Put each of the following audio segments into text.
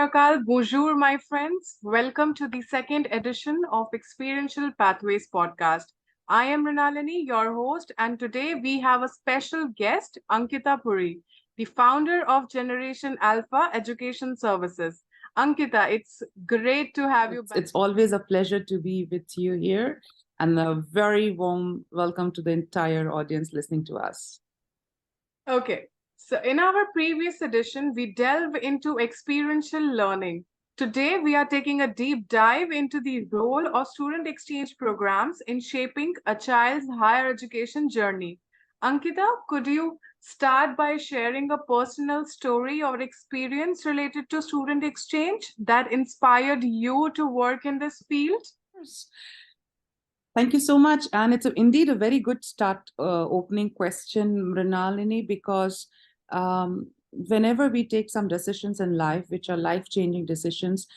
Akal, bonjour, my friends. Welcome to the second edition of Experiential Pathways podcast. I am Mrinalini, your host, and today we have a special guest, Ankita Puri, the founder of Generation Alpha Education Services. Ankita, it's great to have you back. It's always a pleasure to be with you here, and a very warm welcome to the entire audience listening to us. Okay, so in our previous edition, we delve into experiential learning. Today, we are taking a deep dive into the role of student exchange programs in shaping a child's higher education journey. Ankita, could you start by sharing a personal story or experience related to student exchange that inspired you to work in this field? Yes. Thank you so much. And it's indeed a very good start opening question, Mrinalini, because whenever we take some decisions in life, which are life-changing decisions,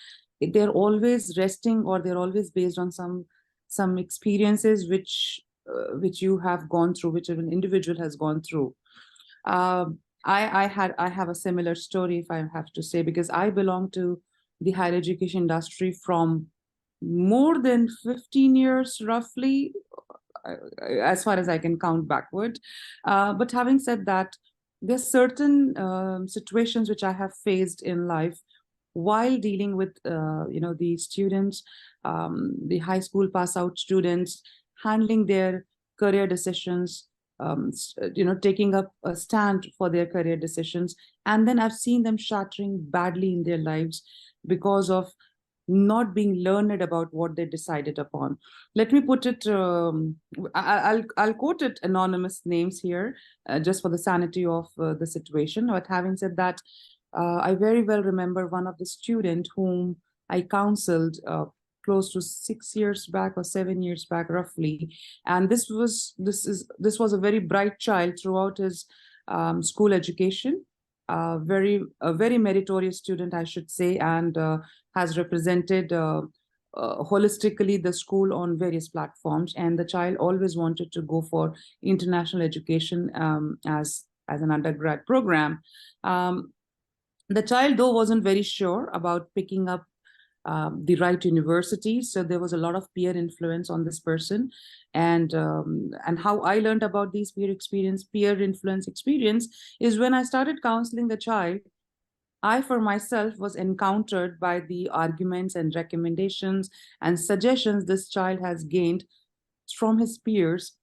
they're always resting or they're always based on some experiences which you have gone through, which an individual has gone through. I have a similar story, if I have to say, because I belong to the higher education industry from more than 15 years, roughly, as far as I can count backward. But having said that, there's certain situations which I have faced in life while dealing with, the students, the high school pass out students, handling their career decisions, taking up a stand for their career decisions. And then I've seen them shattering badly in their lives because of not being learned about what they decided upon. Let me put it, I'll quote it anonymous names here, just for the sanity of the situation. But having said that, I very well remember one of the students whom I counseled close to 6 years back or 7 years back, roughly. And this was a very bright child throughout his school education. A very meritorious student, I should say, and has represented holistically the school on various platforms. And the child always wanted to go for international education as an undergrad program. The child, though, wasn't very sure about picking up the right university, so there was a lot of peer influence on this person. And how I learned about these peer influence experience is when I started counseling the child. I, for myself, was encountered by the arguments and recommendations and suggestions this child has gained from his peers,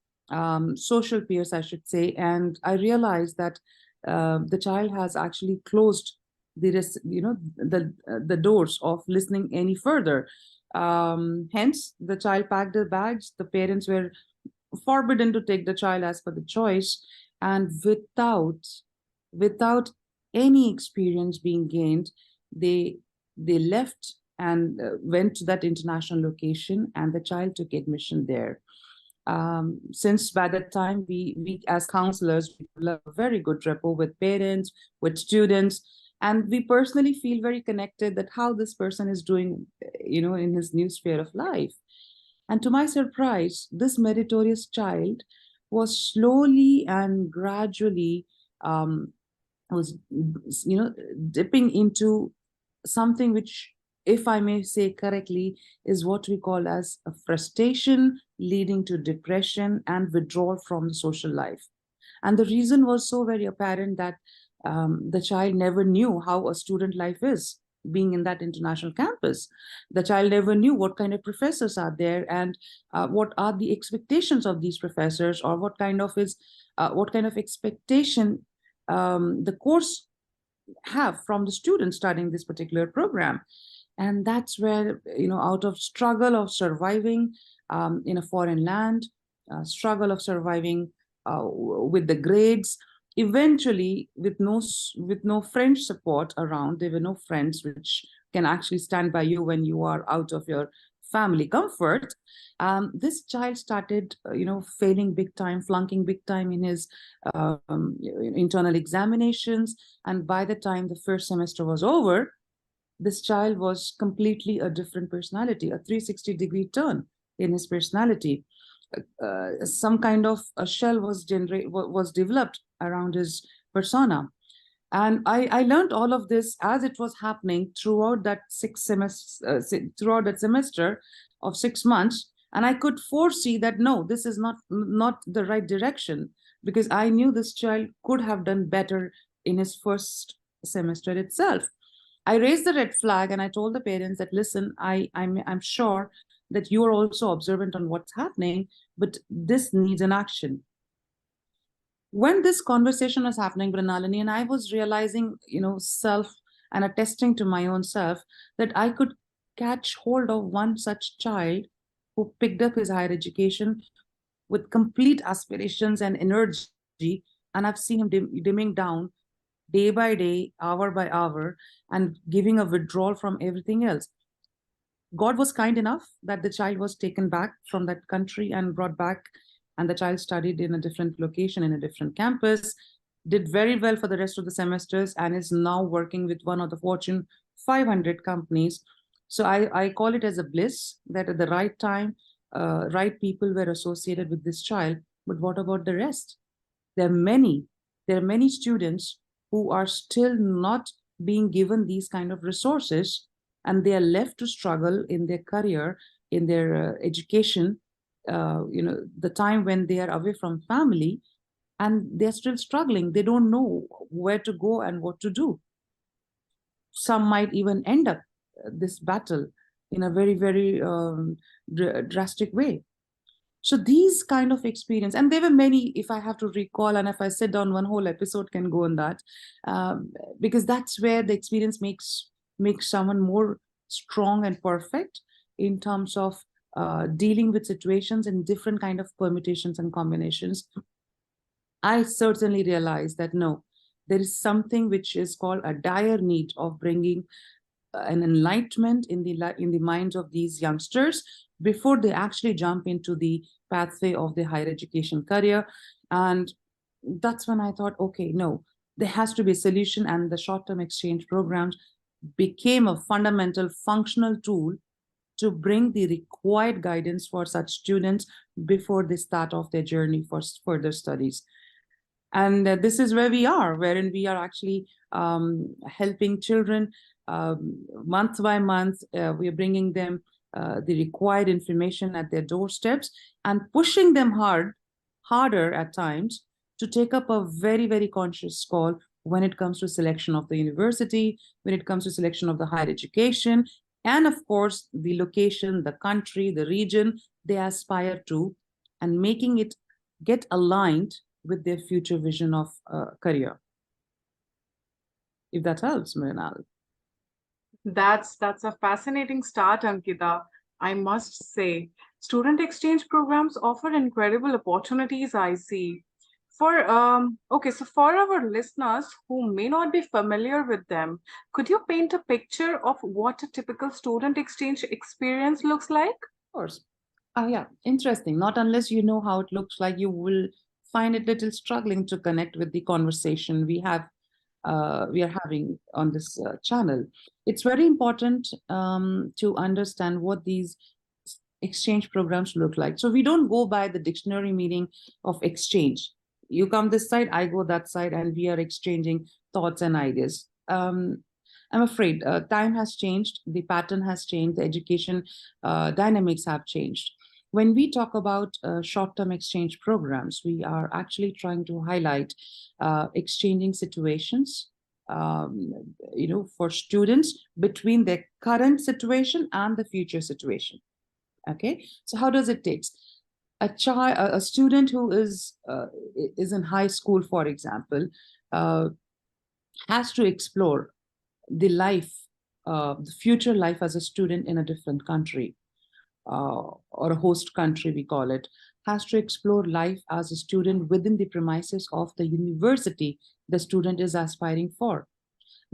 social peers, I should say. And I realized that the child has actually closed the doors of listening any further. Hence, the child packed their bags. The parents were forbidden to take the child as per the choice, and without any experience being gained, they left and went to that international location, and the child took admission there. Since by that time, we as counselors, we develop a very good rapport with parents, with students, and we personally feel very connected that how this person is doing, in his new sphere of life. And to my surprise, this meritorious child was slowly and gradually was dipping into something which, if I may say correctly, is what we call as a frustration leading to depression and withdrawal from the social life. And the reason was so very apparent that the child never knew how a student life is being in that international campus. The child never knew what kind of professors are there, and what are the expectations of these professors, or what kind of expectation the course have from the students studying this particular program. And that's where, out of struggle of surviving in a foreign land, struggle of surviving with the grades, eventually with no French support around, there were no friends which can actually stand by you when you are out of your family comfort. This child started, failing big time, flunking big time in his internal examinations. And by the time the first semester was over, this child was completely a different personality, a 360-degree turn in his personality. Some kind of a shell was developed around his persona. And I learned all of this as it was happening throughout that throughout that semester of 6 months. And I could foresee that, no, this is not the right direction, because I knew this child could have done better in his first semester itself. I raised the red flag and I told the parents that, listen, I'm sure that you are also observant on what's happening, but this needs an action. When this conversation was happening, Brunalini, and I was realizing, self and attesting to my own self that I could catch hold of one such child who picked up his higher education with complete aspirations and energy, and I've seen him dimming down day by day, hour by hour, and giving a withdrawal from everything else. God was kind enough that the child was taken back from that country and brought back, and the child studied in a different location, in a different campus, did very well for the rest of the semesters, and is now working with one of the Fortune 500 companies. So I call it as a bliss that at the right time, right people were associated with this child. But what about the rest? There are many students who are still not being given these kind of resources, and they are left to struggle in their career, in their education, the time when they are away from family, and they're still struggling. They don't know where to go and what to do. Some might even end up this battle in a very, very drastic way. So these kind of experience, and there were many, if I have to recall, and if I sit down, one whole episode can go on that, because that's where the experience makes someone more strong and perfect in terms of dealing with situations in different kind of permutations and combinations. I certainly realized that, no, there is something which is called a dire need of bringing an enlightenment in the minds of these youngsters before they actually jump into the pathway of the higher education career. And that's when I thought, okay, no, there has to be a solution, and the short-term exchange programs became a fundamental functional tool to bring the required guidance for such students before they start off their journey for further studies. And this is where we are, wherein we are actually helping children month by month. We are bringing them the required information at their doorsteps and pushing them harder at times to take up a very, very conscious call when it comes to selection of the university, when it comes to selection of the higher education, and of course, the location, the country, the region they aspire to, and making it get aligned with their future vision of career. If that helps, Mrinal. That's a fascinating start, Ankita. I must say, student exchange programs offer incredible opportunities, I see. So for our listeners who may not be familiar with them, could you paint a picture of what a typical student exchange experience looks like? Of course. Yeah, interesting. Not unless you know how it looks like, you will find it little struggling to connect with the conversation we are having on this channel. It's very important to understand what these exchange programs look like. So we don't go by the dictionary meaning of exchange. You come this side, I go that side, and we are exchanging thoughts and ideas. I'm afraid time has changed, the pattern has changed, the education dynamics have changed. When we talk about short-term exchange programs, we are actually trying to highlight exchanging situations, for students between their current situation and the future situation. Okay, so how does it take? A student who is in high school, for example, has to explore the future life as a student in a different country, or a host country, we call it, has to explore life as a student within the premises of the university the student is aspiring for.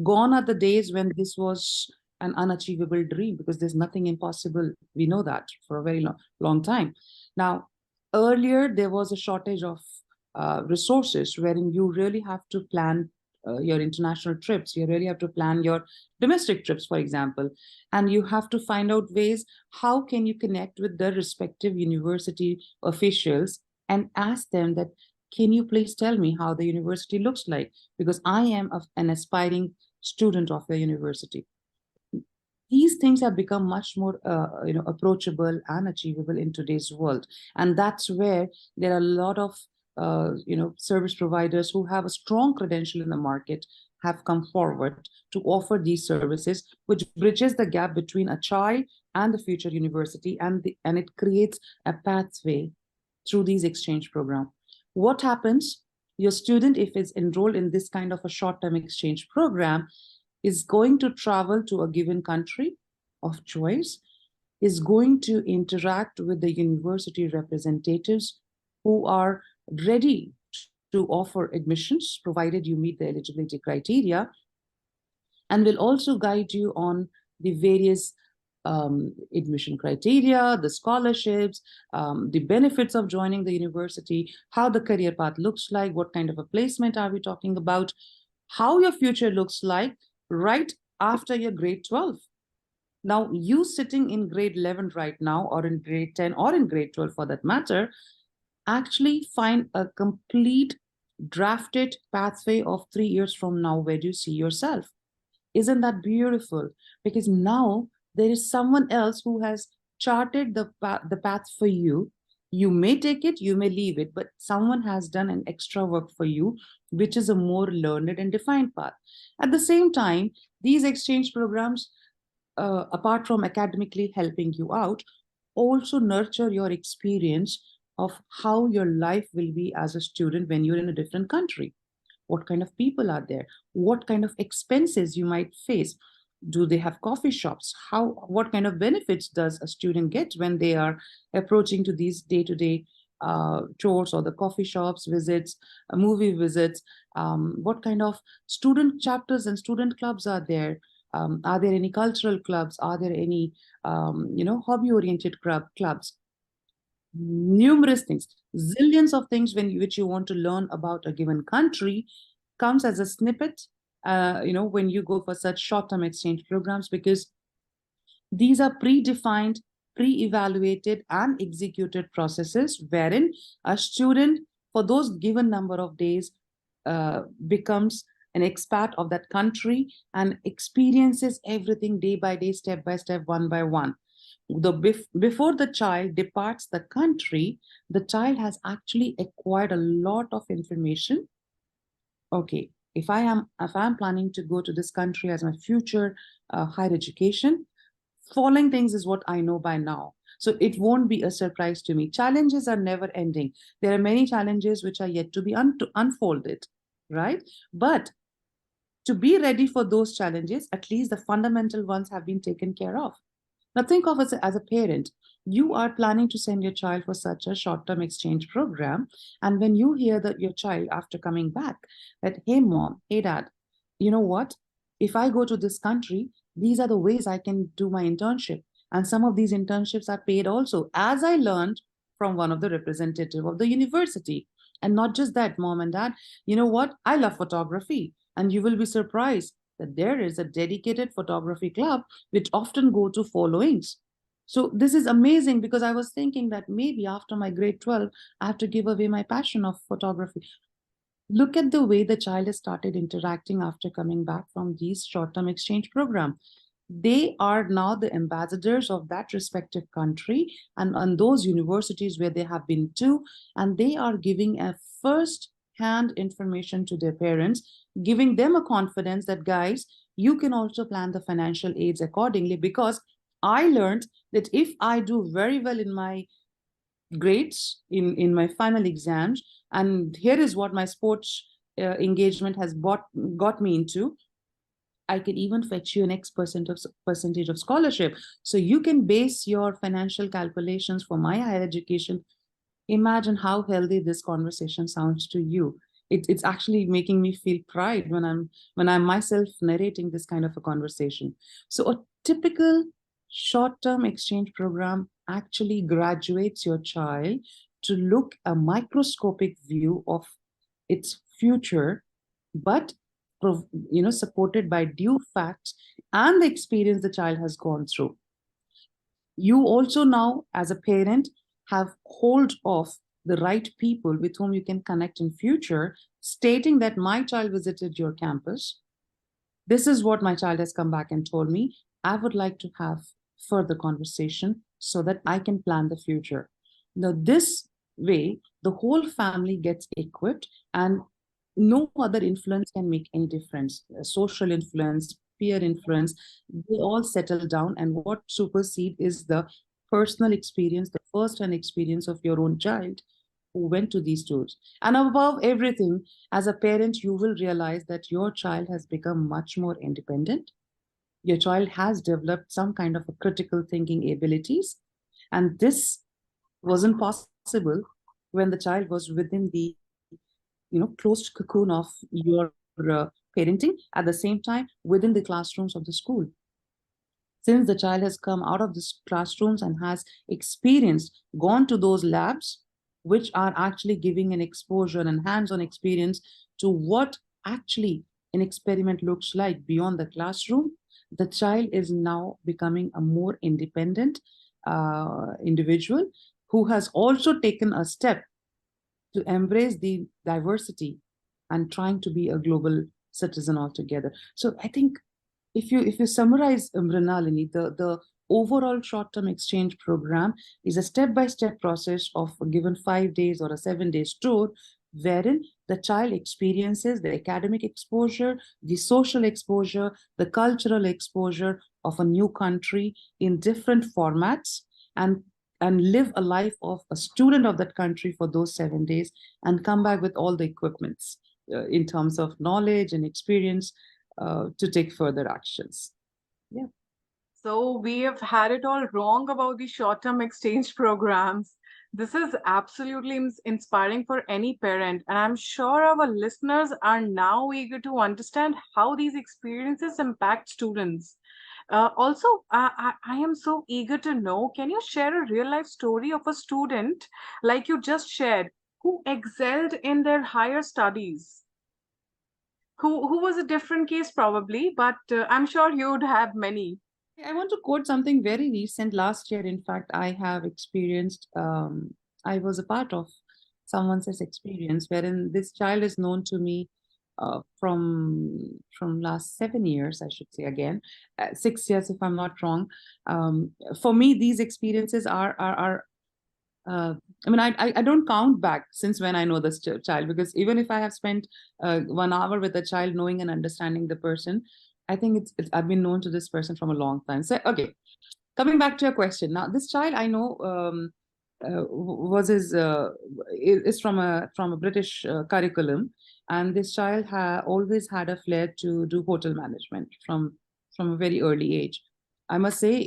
Gone are the days when this was an unachievable dream, because there's nothing impossible. We know that for a very long time. Now, earlier, there was a shortage of resources wherein you really have to plan your international trips. You really have to plan your domestic trips, for example, and you have to find out ways how can you connect with the respective university officials and ask them that, can you please tell me how the university looks like? Because I am an aspiring student of the university. These things have become much more approachable and achievable in today's world, and that's where there are a lot of service providers who have a strong credential in the market have come forward to offer these services, which bridges the gap between a child and the future university, and it creates a pathway through these exchange programs. What happens? Your student, if it's enrolled in this kind of a short-term exchange program, is going to travel to a given country of choice, is going to interact with the university representatives who are ready to offer admissions, provided you meet the eligibility criteria, and will also guide you on the various admission criteria, the scholarships, the benefits of joining the university, how the career path looks like, what kind of a placement are we talking about, how your future looks like right after your grade 12. Now, you sitting in grade 11 right now, or in grade 10, or in grade 12 for that matter, actually find a complete drafted pathway of 3 years from now. Where do you see yourself? Isn't that beautiful? Because now there is someone else who has charted the path for you. You may take it, you may leave it, but someone has done an extra work for you, which is a more learned and defined path. At the same time, these exchange programs, apart from academically helping you out, also nurture your experience of how your life will be as a student when you're in a different country. What kind of people are there? What kind of expenses you might face? Do they have coffee shops? What kind of benefits does a student get when they are approaching to these day-to-day chores, or the coffee shops visits, movie visits? What kind of student chapters and student clubs are there? Are there any cultural clubs? Are there any hobby-oriented clubs? Numerous things, zillions of things which you want to learn about a given country comes as a snippet when you go for such short-term exchange programs, because these are predefined, pre-evaluated and executed processes wherein a student for those given number of days becomes an expat of that country and experiences everything day by day, step by step, one by one. Before the child departs the country, the child has actually acquired a lot of information. Okay, if I'm planning to go to this country as my future higher education, following things is what I know by now. So it won't be a surprise to me. Challenges are never ending. There are many challenges which are yet to be unfolded, right? But to be ready for those challenges, at least the fundamental ones have been taken care of. Now think of it as a parent. You are planning to send your child for such a short-term exchange program. And when you hear that your child, after coming back, that, hey mom, hey dad, you know what? If I go to this country, these are the ways I can do my internship. And some of these internships are paid also, as I learned from one of the representative of the university. And not just that, mom and dad, you know what? I love photography. And you will be surprised that there is a dedicated photography club which often go to followings. So this is amazing, because I was thinking that maybe after my grade 12, I have to give away my passion of photography. Look at the way the child has started interacting after coming back from these short-term exchange programs. They are now the ambassadors of that respective country and those universities where they have been to, and they are giving a first-hand information to their parents, giving them a confidence that, guys, you can also plan the financial aids accordingly, because I learned that if I do very well in my grades, in my final exams, and here is what my sports engagement has got me into, I could even fetch you an X percentage of scholarship. So you can base your financial calculations for my higher education. Imagine how healthy this conversation sounds to you. It's actually making me feel pride when I'm myself narrating this kind of a conversation. So a typical short-term exchange program actually graduates your child to look a microscopic view of its future, but supported by due facts and the experience the child has gone through. You also now, as a parent, have hold of the right people with whom you can connect in future, stating that my child visited your campus. This is what my child has come back and told me. I would like to have further conversation so that I can plan the future. Now, this way, the whole family gets equipped, and no other influence can make any difference. Social influence, peer influence, they all settle down, and what supersede is the personal experience, the first-hand experience of your own child who went to these tours. And above everything, as a parent, you will realize that your child has become much more independent. Your child has developed some kind of a critical thinking abilities. And this wasn't possible when the child was within the closed cocoon of your parenting, at the same time within the classrooms of the school. Since the child has come out of the classrooms and has experienced, gone to those labs, which are actually giving an exposure and hands-on experience to what actually an experiment looks like beyond the classroom, the child is now becoming a more independent individual who has also taken a step to embrace the diversity and trying to be a global citizen altogether. So I think if you summarize, Mrinalini, the overall short-term exchange program is a step-by-step process of a given 5 days or a 7 days tour, wherein the child experiences the academic exposure, the social exposure, the cultural exposure of a new country in different formats, and live a life of a student of that country for those 7 days, and come back with all the equipments in terms of knowledge and experience to take further actions. Yeah. So we have had it all wrong about the short-term exchange programs. This is absolutely inspiring for any parent, and I'm sure our listeners are now eager to understand how these experiences impact students. Also, I am so eager to know, can you share a real-life story of a student like you just shared who excelled in their higher studies? Who was a different case probably, but I'm sure you would have many. I want to quote something very recent. Last year, in fact, I have experienced, I was a part of someone's experience wherein this child is known to me from last 7 years, I should say again, 6 years if I'm not wrong. For me, these experiences are I mean, I don't count back since when I know this child, because even if I have spent 1 hour with a child, knowing and understanding the person, I think I've been known to this person from a long time. So, okay, coming back to your question. Now, this child I know was is from a British curriculum, and this child always had a flair to do hotel management from a very early age. I must say,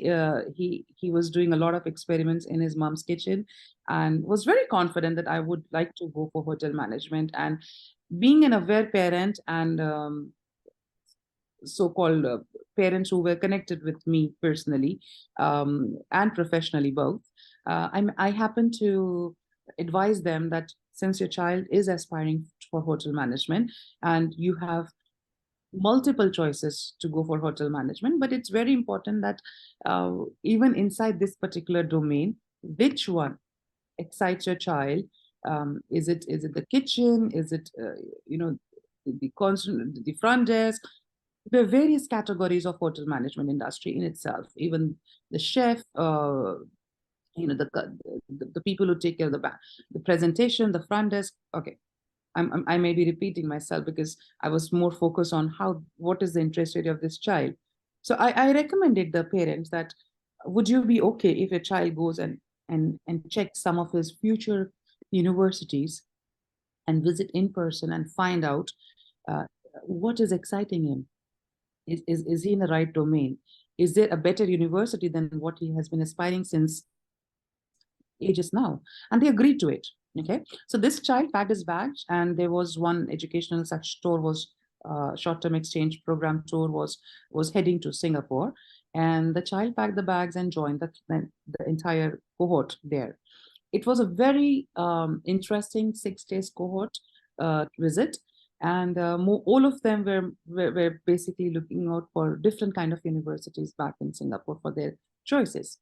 he was doing a lot of experiments in his mom's kitchen, and was very confident that I would like to go for hotel management. And being an aware parent and so-called parents who were connected with me personally and professionally both, I happen to advise them that since your child is aspiring for hotel management and you have multiple choices to go for hotel management, but it's very important that even inside this particular domain, which one excites your child? Is it the kitchen? Is it the constant, the front desk? There are various categories of hotel management industry in itself. Even the chef, the people who take care of the presentation, the front desk. Okay, I may be repeating myself because I was more focused on what is the interest area of this child. So I recommended the parents that would you be okay if your child goes and checks some of his future universities and visit in person and find out what is exciting him. Is he in the right domain? Is there a better university than what he has been aspiring since ages now? And they agreed to it. Okay, so this child packed his bags, and there was one educational such tour was short-term exchange program tour was heading to Singapore, and the child packed the bags and joined the entire cohort there. It was a very interesting 6 days cohort visit, and all of them were basically looking out for different kind of universities back in Singapore for their choices.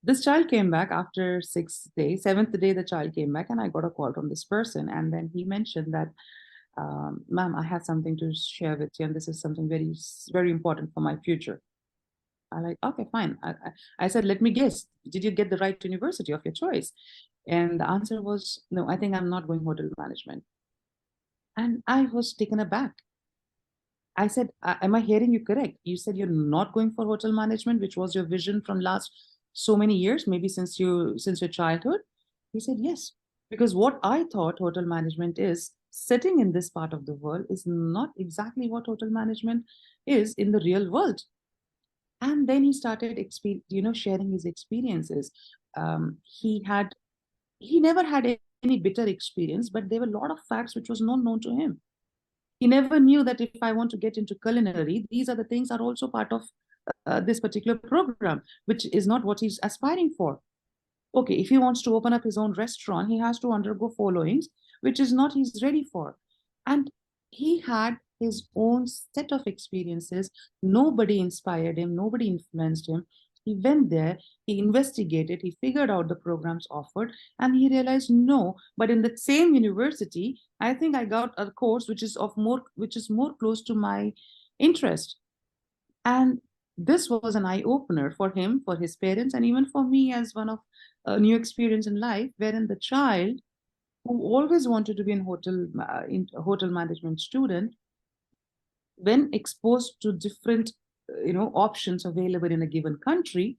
This child came back after 6 days. 7th day, the child came back, and I got a call from this person. And then he mentioned that, ma'am, I have something to share with you, and this is something very, very important for my future. I like, okay, fine. I said, let me guess, did you get the right university of your choice? And the answer was, no, I think I'm not going hotel management. And I was taken aback. I said, am I hearing you correct? You said you're not going for hotel management, which was your vision from last so many years, maybe since your childhood? He said, yes, because what I thought hotel management is, sitting in this part of the world, is not exactly what hotel management is in the real world. And then he started sharing his experiences. He never had any bitter experience, but there were a lot of facts which was not known to him. He never knew that if I want to get into culinary, these are the things are also part of this particular program, which is not what he's aspiring for. Okay, if he wants to open up his own restaurant, he has to undergo followings, which is not he's ready for. And he had his own set of experiences. Nobody inspired him, nobody influenced him. He went there, he investigated, he figured out the programs offered, and he realized, no, but in the same university, I think I got a course which is more close to my interest. And this was an eye opener for him, for his parents, and even for me as one of a new experience in life, wherein the child who always wanted to be in hotel management student, when exposed to different options available in a given country,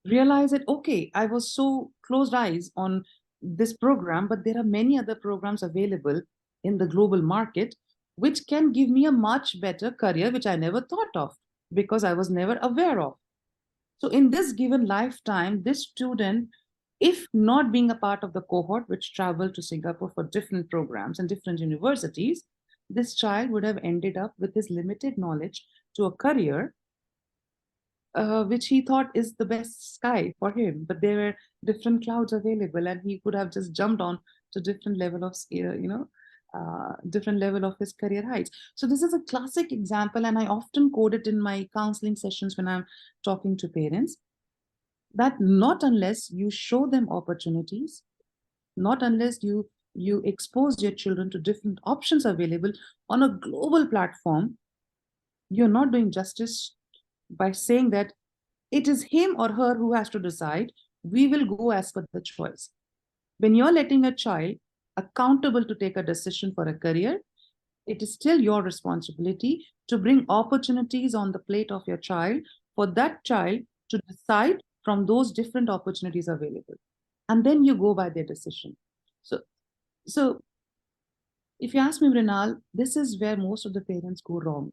realize that, okay, I was so closed eyes on this program, but there are many other programs available in the global market which can give me a much better career, which I never thought of because I was never aware of. So in this given lifetime, this student, if not being a part of the cohort which traveled to Singapore for different programs and different universities, this child would have ended up with his limited knowledge to a career which he thought is the best sky for him. But there were different clouds available, and he could have just jumped on to different level of different level of his career heights. So this is a classic example, and I often quote it in my counseling sessions when I'm talking to parents, that not unless you show them opportunities, not unless you expose your children to different options available on a global platform, you're not doing justice by saying that it is him or her who has to decide. We will go as per the choice. When you're letting a child accountable to take a decision for a career, it is still your responsibility to bring opportunities on the plate of your child for that child to decide from those different opportunities available. And then you go by their decision. So if you ask me, Mrinal, this is where most of the parents go wrong.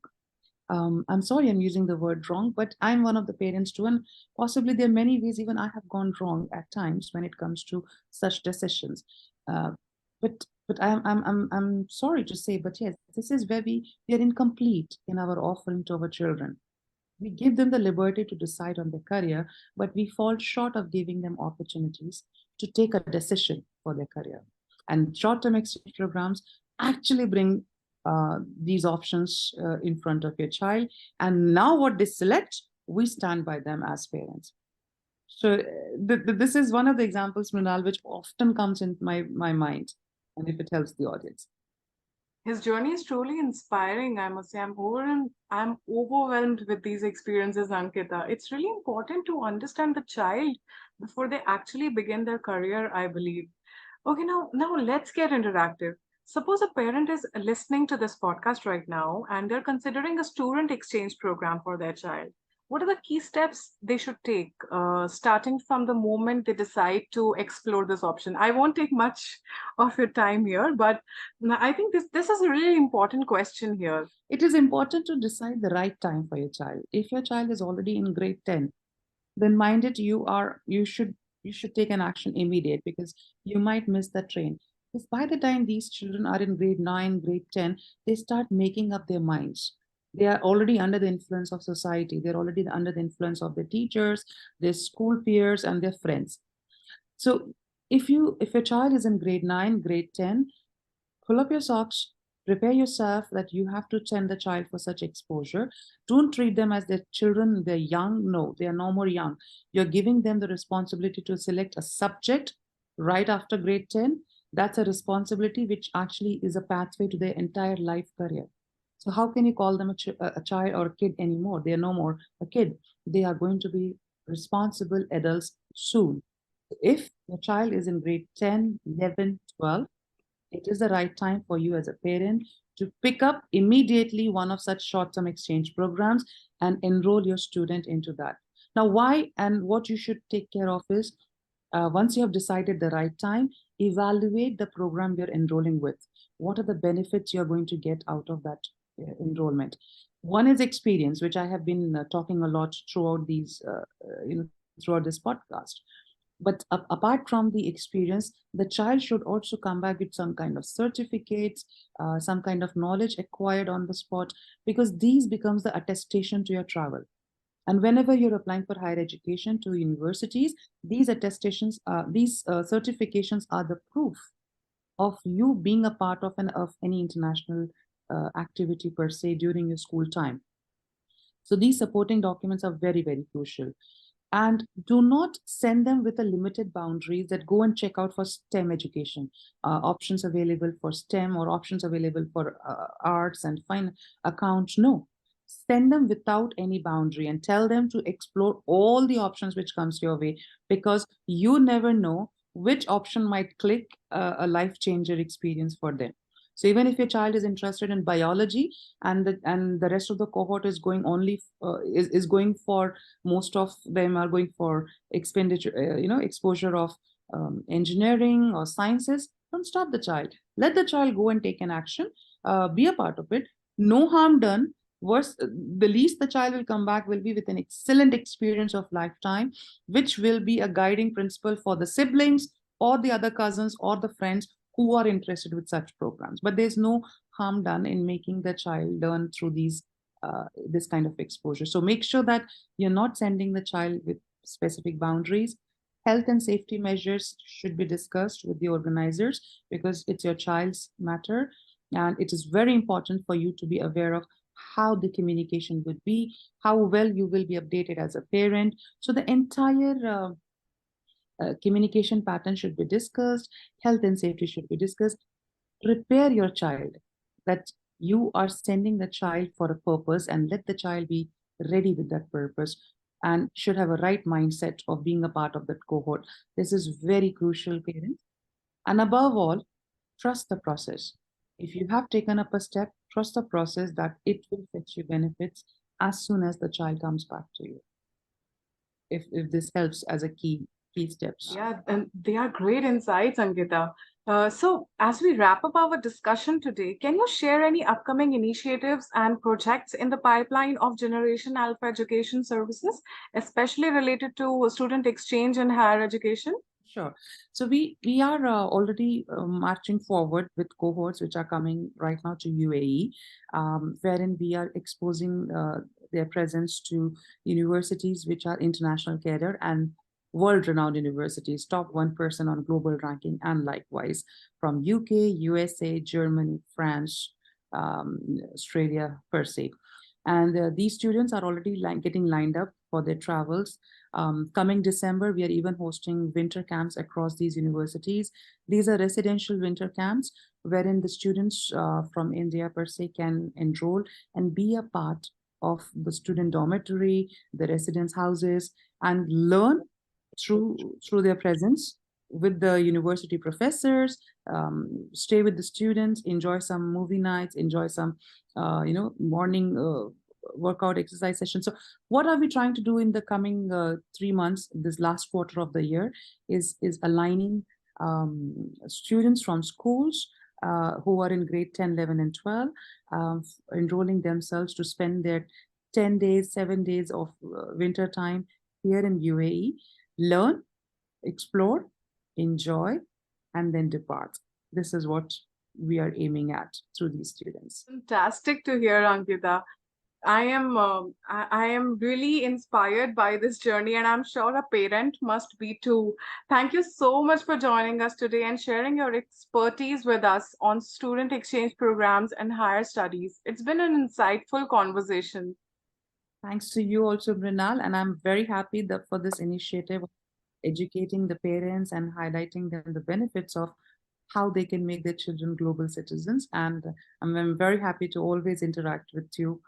I'm sorry I'm using the word wrong, but I'm one of the parents too, and possibly there are many ways even I have gone wrong at times when it comes to such decisions. But I'm sorry to say, but yes, this is where we are incomplete in our offering to our children. We give them the liberty to decide on their career, but we fall short of giving them opportunities to take a decision for their career. And short-term exchange programs actually bring these options in front of your child. And now what they select, we stand by them as parents. So this is one of the examples, Mrinal, which often comes in my mind, and if it helps the audience. His journey is truly inspiring, I must say. I'm overwhelmed with these experiences, Ankita. It's really important to understand the child before they actually begin their career, I believe. Okay, now let's get interactive. Suppose a parent is listening to this podcast right now and they're considering a student exchange program for their child. What are the key steps they should take, starting from the moment they decide to explore this option? I won't take much of your time here, but I think this is a really important question here. It is important to decide the right time for your child. If your child is already in grade 10, then mind it, you should take an action immediate, because you might miss the train. Because by the time these children are in grade 9, grade 10, they start making up their minds. They are already under the influence of society. They're already under the influence of their teachers, their school peers, and their friends. So if your child is in grade 9, grade 10, pull up your socks, Prepare yourself that you have to send the child for such exposure. Don't treat them as their children, they're young. No, they are no more young. You're giving them the responsibility to select a subject right after grade 10. That's a responsibility which actually is a pathway to their entire life career. So how can you call them a child or a kid anymore? They are no more a kid. They are going to be responsible adults soon. If your child is in grade 10, 11, 12, it is the right time for you as a parent to pick up immediately one of such short-term exchange programs and enroll your student into that. Now, why and what you should take care of is once you have decided the right time, evaluate the program you're enrolling with. What are the benefits you're going to get out of that enrollment? One is experience, which I have been talking a lot throughout throughout this podcast. But apart from the experience, the child should also come back with some kind of certificates, some kind of knowledge acquired on the spot, because these becomes the attestation to your travel. And whenever you're applying for higher education to universities, these attestations, these certifications are the proof of you being a part of any international activity per se during your school time. So these supporting documents are very, very crucial. And do not send them with a limited boundaries that go and check out for STEM education, options available for STEM or options available for arts and fine accounts. No, send them without any boundary and tell them to explore all the options which comes your way, because you never know which option might click a life changer experience for them. So even if your child is interested in biology and the rest of the cohort is going only is going for, most of them are going for expenditure, exposure of engineering or sciences, don't stop the child. Let the child go and take an action, be a part of it. No harm done. Worse, the least the child will come back will be with an excellent experience of lifetime, which will be a guiding principle for the siblings or the other cousins or the friends who are interested with such programs. But there's no harm done in making the child learn through this kind of exposure. So make sure that you're not sending the child with specific boundaries. Health and safety measures should be discussed with the organizers, because it's your child's matter. And it is very important for you to be aware of how the communication would be, how well you will be updated as a parent. So the entire communication pattern should be discussed, health and safety should be discussed. Prepare your child that you are sending the child for a purpose, and let the child be ready with that purpose and should have a right mindset of being a part of that cohort. This is very crucial, parents. And above all, trust the process. If you have taken up a step, trust the process that it will fetch you benefits as soon as the child comes back to you. If this helps as a key steps. Yeah, and they are great insights, Ankita. So, as we wrap up our discussion today, can you share any upcoming initiatives and projects in the pipeline of Generation Alpha Education Services, especially related to student exchange and higher education? Sure. So we are already marching forward with cohorts which are coming right now to UAE, wherein we are exposing their presence to universities which are international cadre and world-renowned universities, top 1% on global ranking, and likewise from UK, USA, Germany, France, Australia per se. And these students are already getting lined up for their travels. Coming December, we are even hosting winter camps across these universities. These are residential winter camps wherein the students from India per se can enroll and be a part of the student dormitory, the residence houses, and learn through their presence with the university professors, stay with the students, enjoy some movie nights, enjoy some morning workout exercise sessions. So what are we trying to do in the coming 3 months, this last quarter of the year, is aligning students from schools who are in grade 10, 11, and 12, enrolling themselves to spend their 10 days, 7 days of winter time here in UAE, learn, explore, enjoy, and then depart. This is what we are aiming at through these students. Fantastic to hear, Ankita. I am really inspired by this journey, and I'm sure a parent must be too. Thank you so much for joining us today and sharing your expertise with us on student exchange programs and higher studies. It's been an insightful conversation. Thanks to you also, Mrinal, and I'm very happy that for this initiative of educating the parents and highlighting them the benefits of how they can make their children global citizens. And I'm very happy to always interact with you.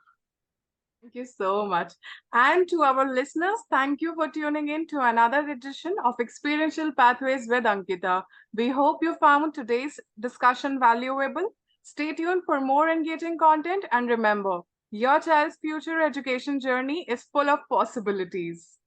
Thank you so much. And to our listeners, thank you for tuning in to another edition of Experiential Pathways with Ankita. We hope you found today's discussion valuable. Stay tuned for more engaging content, and remember, your child's future education journey is full of possibilities.